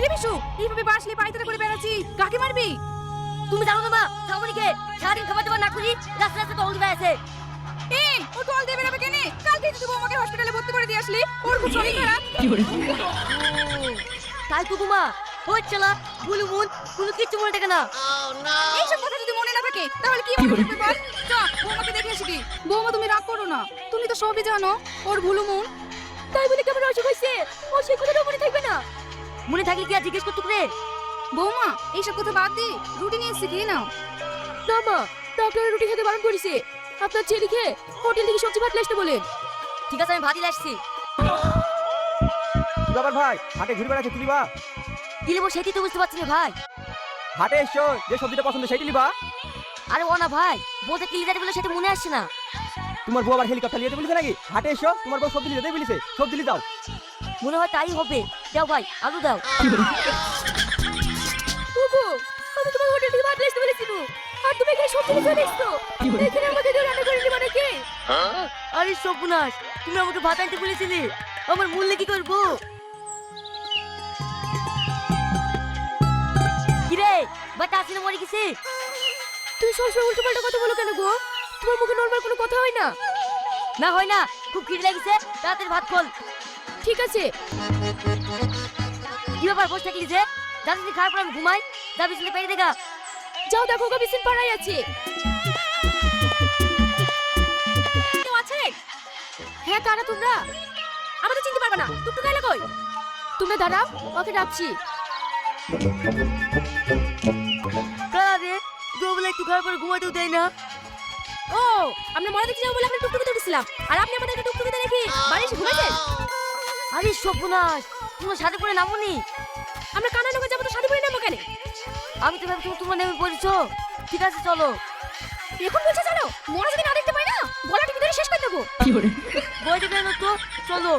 রে বিশু, এইভাবে বাসলে পায়তারা করে বেড়াচ্ছি, কাকে মারবি? তুমি জানো না মা, শ্রাবণীকে সারাদিন খাবার দাবার না করি রাস্তা রাস্তা টহল দিয়ে আছে। এই, ও টল দিয়ে বেড়াবে কেনে? কালকে তুই বৌমাকে হসপিটালে ভর্তি করে দিয়ে আসলি, ওর খুব শরীর খারাপ। তাই তো মা, হচ্ছে না ভুলু মন কোনো কিছু মনে থাকে না। এইসব কথা যদি মনে না থাকে তাহলে কি মনে থাকবে বল? চ, বৌমাকে দেখে আসবি। বৌমা তুমি রাগ করো না, তুমি তো সবই জানো ওর ভুলু মন। তাই বলে কেমন অসুখ হয়েছে, ও সেই কথাটাও মনে থাকবে না। মনে থাকলে কি আর জিজ্ঞেস করতে রে? বৌমা এইসব কথা বাদ দি, রুটি নিয়ে এসে খেয়ে নাও। না মা, ডক্টর রুটি খেতে বারণ করেছে। আপনার ছেলেকে হোটেল থেকে সবজি ভাত আসতে বলেন। ঠিক আছে, আমি ভাতই আসছি। বাবার ভাই হাটে ঘুরে বেড়াচ্ছে তুলিবা? কি নেবো সেটাই তো বুঝতে পারছি না ভাই। হাটে এসছো, যে সবজিটা পছন্দ সেটি লিবা। আরে ও না ভাই, বলতে কি লিজারে বলে সেটা মনে আসছে না। তোমার বউ আবার হেলিকপ্টার নিয়ে যেতে বলেছে নাকি? হাটে এসো, তোমার বউ সবজি নিতে বলেছে, সবজি নিয়ে যাও। মনে হয় তাই হবে। দাও ভাই, আলু দাও। আমি তোমার হোটেল থেকে ভাত আসতে বলেছিল, আর তুমি এখানে সবজি নিয়ে চলে এসছো। এখানে আমাকে দিয়ে রান্না করে নিবা নাকি? আরে সর্বনাশ, তুমি আমাকে ভাত আনতে বলেছিলে, আমার মূল্য কি করবো? কিরে ভাত আসলে মরে গেছে? তুমি সবসময় উল্টো পাল্টা কথা বলো কেন গো? তোমার মুখে নরমাল কোনো কথা হয় না? না হয় না, খুব খিদে লেগেছে, তাড়াতাড়ি ভাত খোল। ঠিক আছে। কি ব্যাপার বসে থাকলি যে? জানি খারাপ আমি ঘুমাই, যা বিছানে পেয়ে দেখা। যাও দেখো গো, বিছান পাড়াই আছে। কেউ আছে? হ্যাঁ, কারা তোমরা? আমাদের চিনতে পারবে না, টুকটুক আইলে কই? তোমরা দাঁড়াও, ওকে ডাকছি। কারা রে? দোবলে একটু খারাপ করে ঘুমাতেও দেয় না। ও, আমরা মরা দেখতে যাবো বলে আমরা টুকটুকিতে উঠেছিলাম, আর আপনি আমাদেরকে টুকটুকিতে রেখে বাড়ি এসে ঘুমাইছেন? আরে সর্বনাশ, তোমরা সাথে করে নামোনি? আমরা কানা লোকে যাবো তো শাড়ি পরে নেবো কেন? আমি তো ভাবছি তোমরা নেমে পড়েছো। ঠিক আছে চলো। এখন বলছে জানো, মরা যদি না দেখতে পাই না, গলা টিপে ধরে শেষ করে দেবো। বইটা কেন তো, চলো।